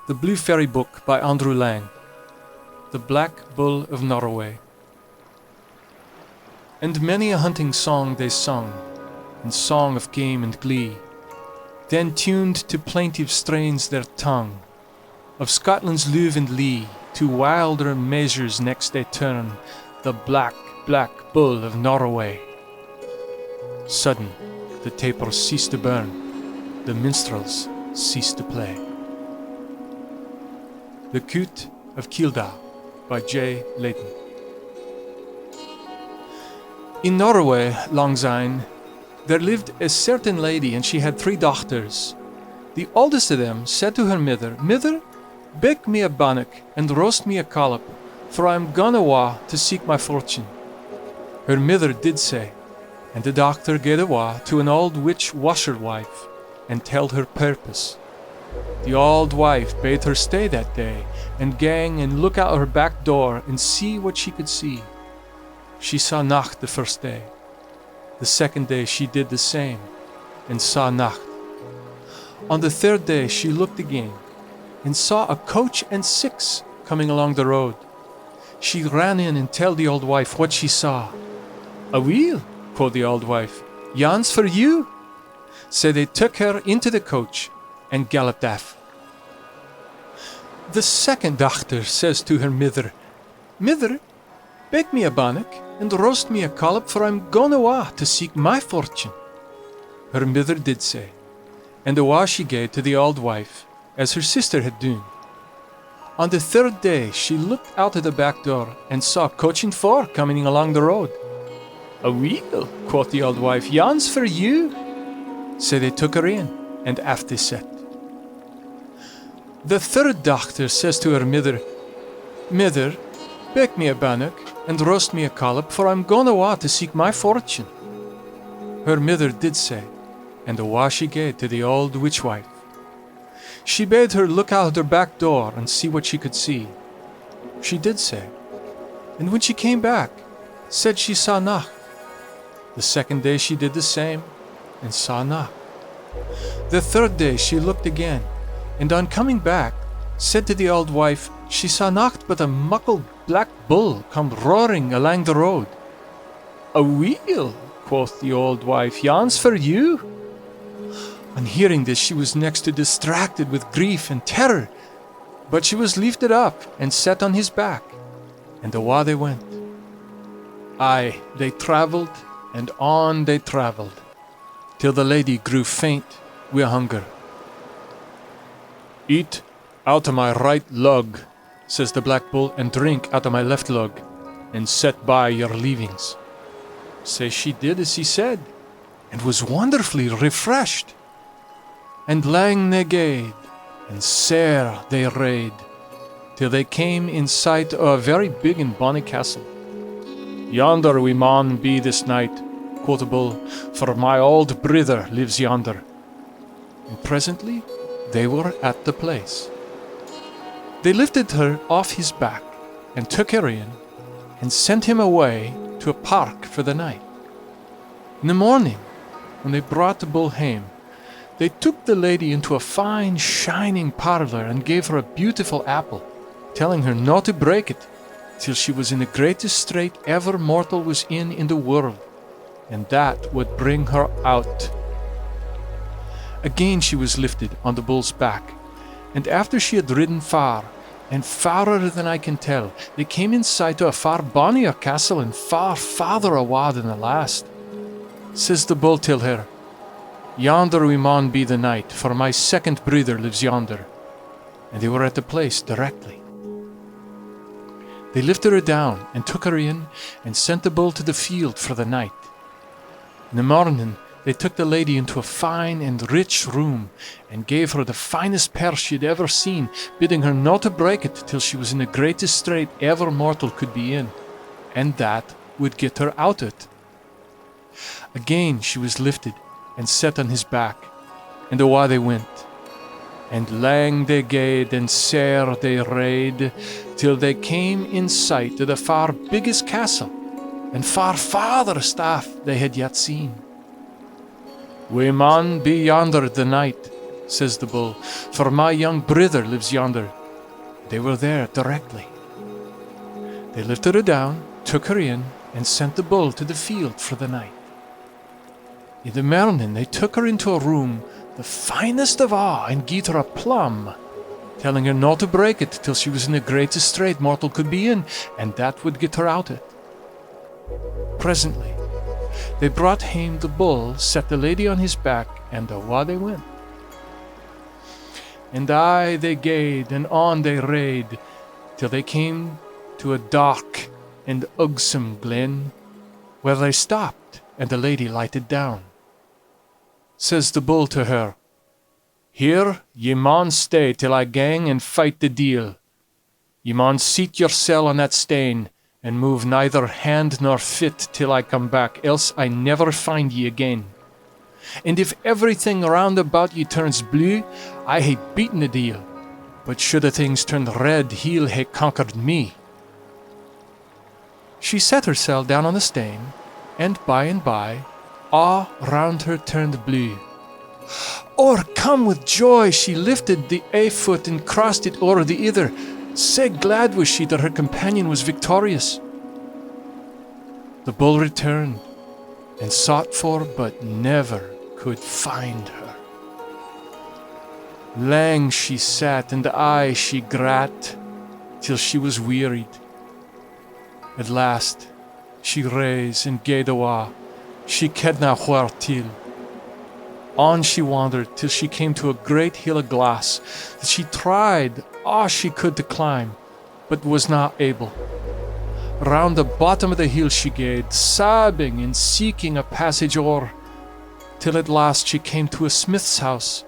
The Blue Fairy Book by Andrew Lang. The Black Bull of Norroway. And many a hunting song they sung, and song of game and glee, then tuned to plaintive strains their tongue, of Scotland's luve and lee, to wilder measures next they turn, the black, black bull of Norroway. Sudden the tapers ceased to burn, the minstrels ceased to play. The Coot of Kielda by J. Leighton. In Norway, lang syne, there lived a certain lady, and she had 3 daughters. The oldest of them said to her mither, "Mither, bake me a bannock and roast me a collop, for I am gone awa to seek my fortune." Her mither did say, and the doctor gaed awa to an old witch washerwife, and told her purpose. The old wife bade her stay that day, and gang and look out her back door, and see what she could see. She saw nacht the first day. The second day she did the same, and saw nacht. On the third day she looked again, and saw a coach and 6 coming along the road. She ran in and told the old wife what she saw. "Aweel," quoth the old wife, "yon's for you." So they took her into the coach and galloped off. The second daughter says to her mither, "Mither, bake me a bannock and roast me a collop, for I'm gone awa to seek my fortune." Her mither did say, and awa she gaed to the old wife, as her sister had done. On the third day she looked out of the back door, and saw coach and 4 coming along the road. "Aweel," quoth the old wife, "yon's for you." So they took her in, and aft they set. The third daughter says to her mither, "Mither, bake me a bannock and roast me a collop, for I'm gone awa to seek my fortune." Her mither did say, and awa she gaed to the old witch wife. She bade her look out her back door and see what she could see. She did say, and when she came back, said she saw nacht. The second day she did the same, and saw nacht. The third day she looked again, and on coming back, said to the old wife, she saw nacht but a muckle black bull come roaring along the road. "Aweel," quoth the old wife, "yon's for you." On hearing this, she was next to distracted with grief and terror, but she was lifted up and set on his back, and awa they went. Aye, they travelled, and on they travelled, till the lady grew faint wi' hunger. "Eat out of my right lug," says the black bull, "and drink out of my left lug, and set by your leavings." So she did as he said, and was wonderfully refreshed. And lang they gaed, and sair they rade, till they came in sight of a very big and bonny castle. "Yonder we maun be this night," quoth the bull, "for my old brither lives yonder." And presently they were at the place. They lifted her off his back, and took her in, and sent him away to a park for the night. In the morning, when they brought the bull hame, they took the lady into a fine shining parlour, and gave her a beautiful apple, telling her not to break it, till she was in the greatest strait ever mortal was in the world, and that would bring her out. Again she was lifted on the bull's back, and after she had ridden far, and farrer than I can tell, they came in sight of a far bonnier castle, and far farther awa than the last. Says the bull till her, "Yonder we maun be the night, for my second brither lives yonder." And they were at the place directly. They lifted her down, and took her in, and sent the bull to the field for the night. In the morning they took the lady into a fine and rich room, and gave her the finest purse she had ever seen, bidding her not to break it till she was in the greatest strait ever mortal could be in, and that would get her out it. Again she was lifted, and set on his back, and awa they went. And lang they gaed, and sair they rade, till they came in sight of the far biggest castle, and far farthest off they had yet seen. "We maun be yonder the night," says the bull, for my young brither lives yonder. They were there directly. They lifted her down, took her in, and sent the bull to the field for the night. In the morning they took her into a room, the finest of all, and gave her a plum, telling her not to break it till she was in the greatest strait mortal could be in, and that would get her out it. Presently they brought hame the bull, set the lady on his back, and awa they went. And aye they gaed, and on they rade, till they came to a dark and ugsome glen, where they stopped, and the lady lighted down. Says the bull to her, Here ye maun stay till I gang and fight the deil. Ye maun seat yoursel on that stane, and move neither hand nor foot till I come back, else I never find ye again. And if everything round about ye turns blue, I hae beaten the deil, but should the things turn red, he'll hae conquered me. She set herself down on the stane, and by, all round her turned blue. O'ercome with joy, she lifted the ae foot and crossed it o'er the ither. Sae glad was she that her companion was victorious. The bull returned, and sought for, but never could find her. Lang she sat, and aye she grat, till she was wearied. At last she rase and gaed awa, she kedna where till. On she wandered till she came to a great hill of glass that she tried all she could to climb, but was not able. Round the bottom of the hill she gaed, sobbing and seeking a passage o'er, till at last she came to a smith's house,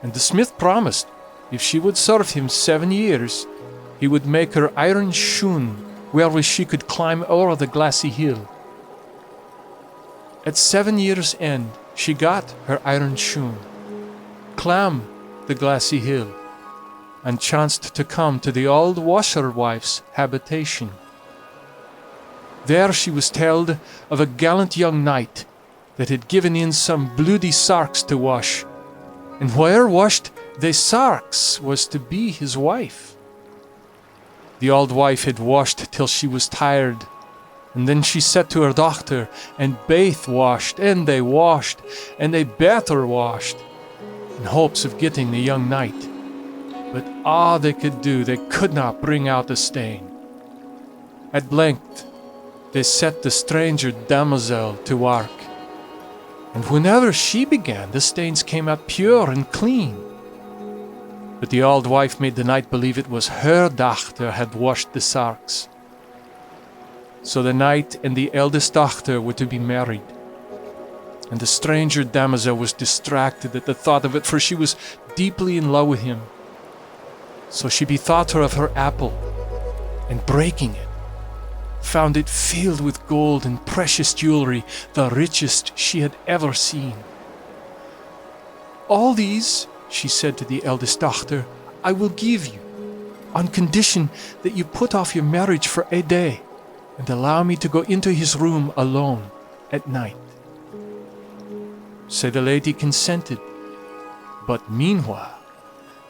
and the smith promised, if she would serve him 7 years, he would make her iron shoon wherewith she could climb o'er the glassy hill. At 7 years' end she got her iron shoon, clamb the glassy hill, and chanced to come to the old washerwife's habitation. There she was telled of a gallant young knight that had given in some bloody sarks to wash, and where washed they sarks was to be his wife. The old wife had washed till she was tired, and then she set to her dochter, and baith washed, and they washed, and they better washed, in hopes of getting the young knight. But all they could do, they could not bring out the stain. At length they set the stranger damosel to work, and whenever she began, the stains came out pure and clean. But the old wife made the knight believe it was her dochter had washed the sarks. So the knight and the eldest dochter were to be married, and the stranger damosel was distracted at the thought of it, for she was deeply in love with him. So she bethought her of her apple, and breaking it, found it filled with gold and precious jewelry, the richest she had ever seen. All these, she said to the eldest daughter, I will give you, on condition that you put off your marriage for a day, and allow me to go into his room alone at night. So the lady consented, but meanwhile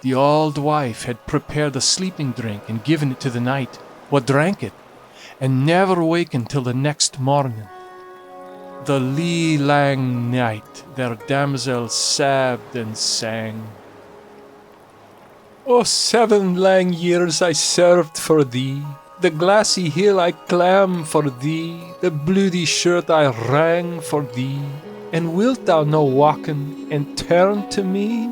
the old wife had prepared a sleeping drink and given it to the knight, who drank it, and never wakened till the next morning. The lee lang night their damsel sobbed and sang. Oh, 7 lang years I served for thee, the glassy hill I clamb for thee, the bloody shirt I wrang for thee, and wilt thou no waken and turn to me?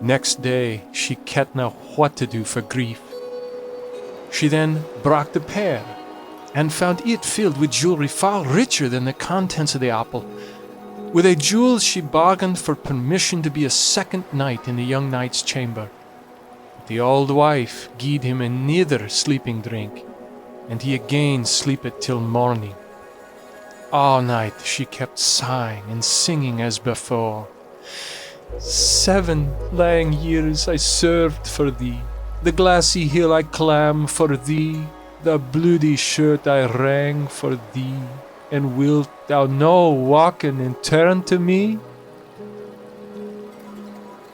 Next day she ketna what to do for grief. She then brak the pear, and found it filled with jewelry far richer than the contents of the apple. With a jewel she bargained for permission to be a second night in the young knight's chamber. But the old wife gied him another sleeping drink, and he again sleeped till morning. All night she kept sighing and singing as before. 7 lang years I served for thee, the glassy hill I clamb for thee, the bloody shirt I wrang for thee, and wilt thou no waken and turn to me?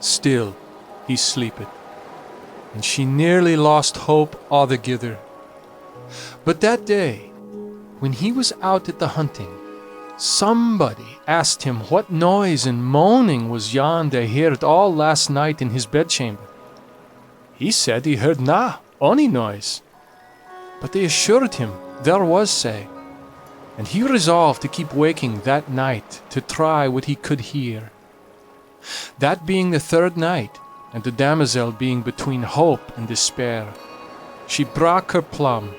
Still he sleepeth, and she nearly lost hope altogether. But that day, when he was out at the hunting, somebody asked him what noise and moaning was yon they heard all last night in his bedchamber. He said he heard ony noise. But they assured him there was sae, and he resolved to keep waking that night to try what he could hear. That being the third night, and the damosel being between hope and despair, she brak her plum,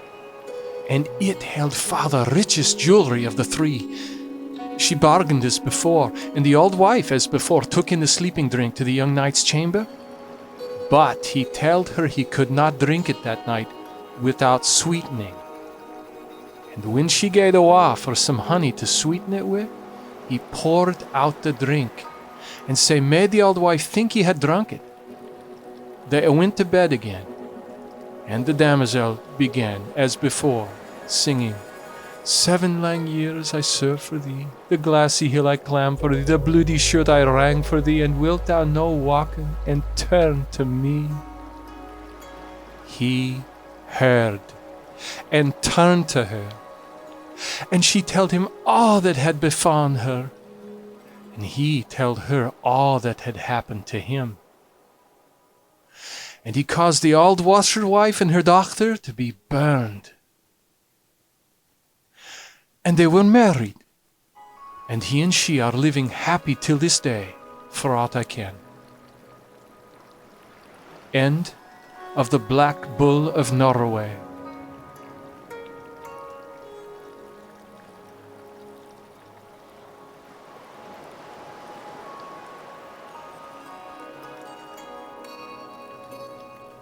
and it held far the richest jewelry of the three. She bargained as before, and the old wife as before took in the sleeping drink to the young knight's chamber. But he told her he could not drink it that night without sweetening. And when she gaed awa for some honey to sweeten it with, he poured out the drink, and sae made the old wife think he had drunk it. They went to bed again, and the damosel began, as before, singing, 7 lang years I served for thee, the glassy hill I clamb for thee, the bloody shirt I rang for thee, and wilt thou no waken and turn to me? He heard, and turned to her, and she told him all that had befallen her, and he told her all that had happened to him. And he caused the old washerwife and her daughter to be burned. And they were married, and he and she are living happy till this day, for aught I can. End of the Black Bull of Norway.